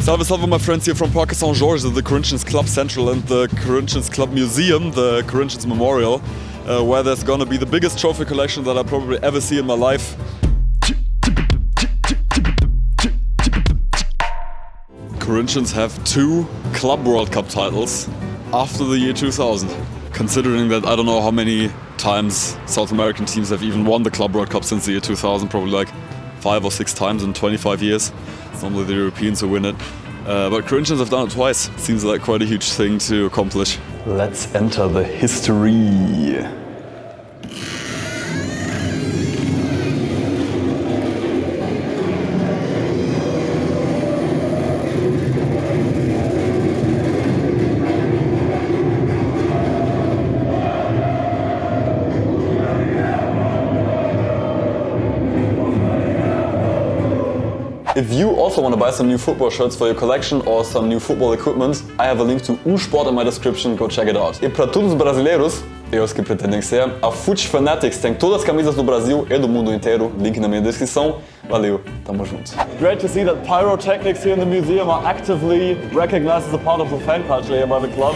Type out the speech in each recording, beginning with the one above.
Salve my friends here from Parque São Jorge, the Corinthians Club Central and the Corinthians Club Museum, the Corinthians Memorial, where there's gonna be the biggest trophy collection that I probably ever see in my life. Corinthians have 2 Club World Cup titles after the year 2000. Considering that I don't know how many times South American teams have even won the Club World Cup since the year 2000, probably like 5 or 6 times in 25 years. It's normally the Europeans who win it. But Corinthians have done it twice. Seems like quite a huge thing to accomplish. Let's enter the history. If you also want to buy some new football shirts for your collection or some new football equipment, I have a link to Sport in my description, go check it out. E para todos os brasileiros, e os que pretendem ser, a Fanatics tem todas as camisas do Brasil e do mundo inteiro, link na minha descrição. Valeu, tamo junto. Great to see that pyrotechnics here in the museum are actively recognized as a part of the fan culture here by the club.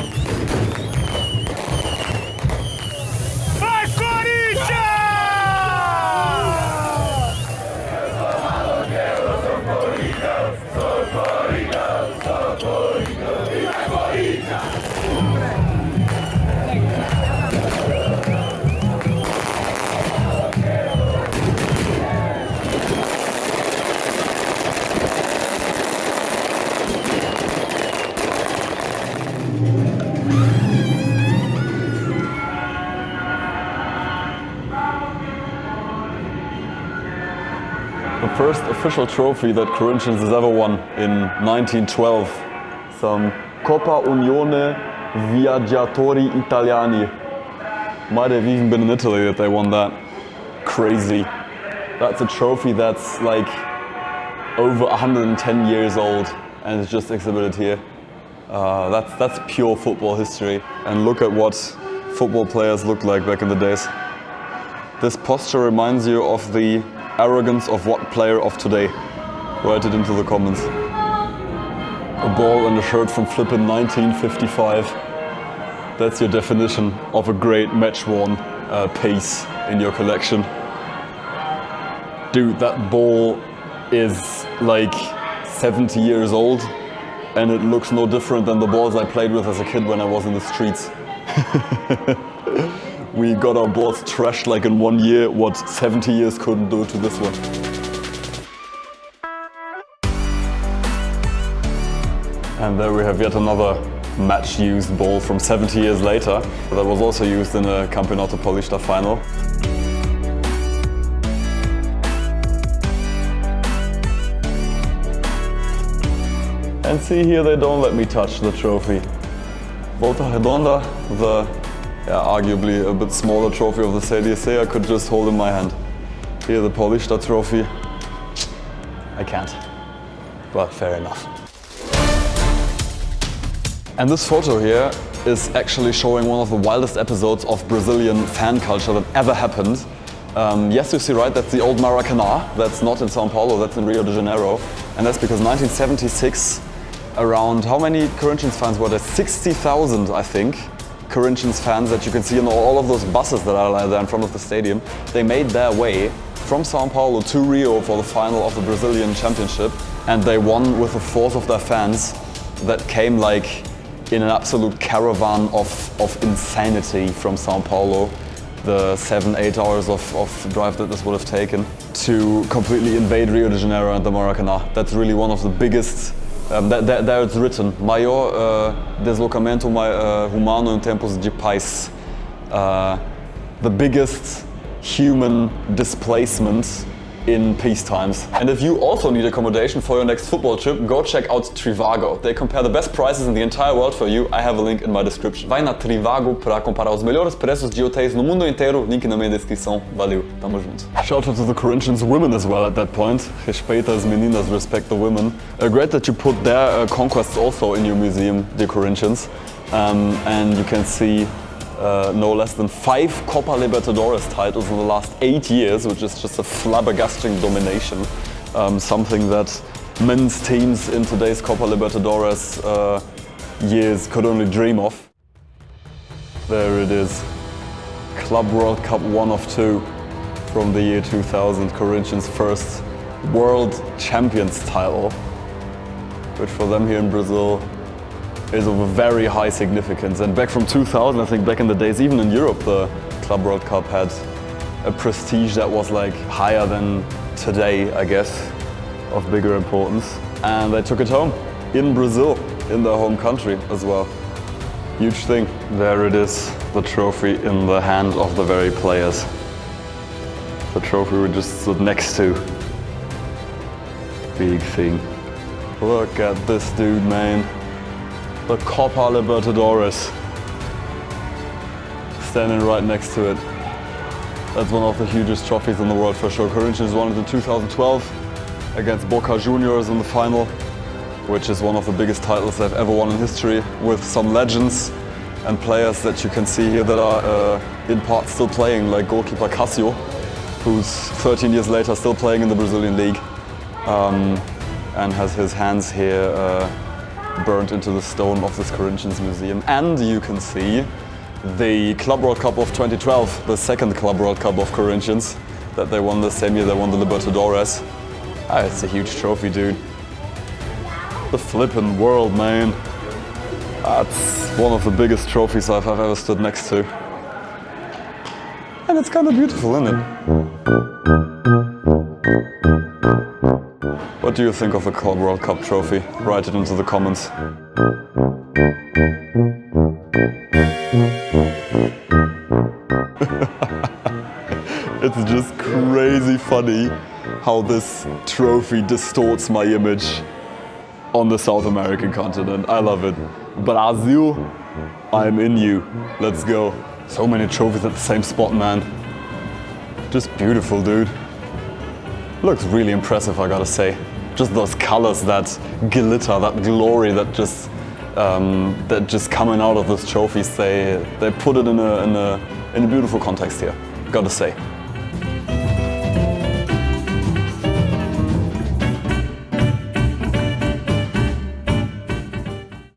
The first official trophy that Corinthians has ever won in 1912. Some Copa Unione Viaggiatori Italiani. Might have even been in Italy that they won that. Crazy. That's a trophy that's like over 110 years old and it's just exhibited here. That's pure football history. And look at what football players looked like back in the days. This posture reminds you of the arrogance of what player of today? Write it into the comments. A ball and a shirt from flippin' 1955. That's your definition of a great match-worn piece in your collection. Dude, that ball is like 70 years old and it looks no different than the balls I played with as a kid when I was in the streets. We got our balls trashed like in 1 year what 70 years couldn't do to this one. And there we have yet another match-used ball from 70 years later that was also used in a Campeonato Paulista final. And see here, they don't let me touch the trophy. Volta Redonda, the arguably a bit smaller trophy of the CDC, I could just hold in my hand. Here the Paulista trophy, I can't, but fair enough. And this photo here is actually showing one of the wildest episodes of Brazilian fan culture that ever happened. Yes, you see right, that's the old Maracanã, that's not in São Paulo, that's in Rio de Janeiro. And that's because 1976, around how many Corinthians fans were there? 60,000, I think. Corinthians fans that you can see in all of those buses that are there in front of the stadium. They made their way from São Paulo to Rio for the final of the Brazilian Championship, and they won with the force of their fans that came like in an absolute caravan of insanity from São Paulo. The 7-8 hours of drive that this would have taken to completely invade Rio de Janeiro and the Maracanã. That's really one of the biggest. There it's written, maior deslocamento humano em tempos de paz. The biggest human displacement in peace times. And if you also need accommodation for your next football trip, go check out Trivago. They compare the best prices in the entire world for you. I have a link in my description. Vai na Trivago para comparar os melhores preços de hotéis no mundo inteiro. Link na minha descrição. Valeu, tamo junto. Shout out to the Corinthians women as well at that point. Respeita as meninas, respect the women. Great that you put their conquests also in your museum, the Corinthians. And you can see no less than 5 Copa Libertadores titles in the last 8 years, which is just a flabbergasting domination. Something that men's teams in today's Copa Libertadores years could only dream of. There it is. Club World Cup 1 of 2 from the year 2000, Corinthians' first World Champions title, which for them here in Brazil is of a very high significance. And back from 2000, I think back in the days, even in Europe, the Club World Cup had a prestige that was like higher than today, I guess, of bigger importance. And they took it home in Brazil, in their home country as well. Huge thing. There it is, the trophy in the hand of the very players. The trophy we just stood next to. Big thing. Look at this dude, man. The Copa Libertadores. Standing right next to it. That's one of the hugest trophies in the world for sure. Corinthians won it in 2012 against Boca Juniors in the final, which is one of the biggest titles they've ever won in history, with some legends and players that you can see here that are in part still playing, like goalkeeper Cássio, who's 13 years later still playing in the Brazilian league and has his hands here burnt into the stone of this Corinthians museum. And you can see the Club World Cup of 2012, the second Club World Cup of Corinthians that they won the same year they won the Libertadores. Ah, it's a huge trophy, dude. The flippin' world, man. That's one of the biggest trophies I've ever stood next to. And it's kind of beautiful, isn't it? What do you think of the Club World Cup trophy? Write it into the comments. It's just crazy funny how this trophy distorts my image on the South American continent. I love it. Brazil, I'm in you. Let's go. So many trophies at the same spot, man. Just beautiful, dude. Looks really impressive, I gotta say. Just those colors, that glitter, that glory that just coming out of those trophies. They put it in a beautiful context here, gotta say.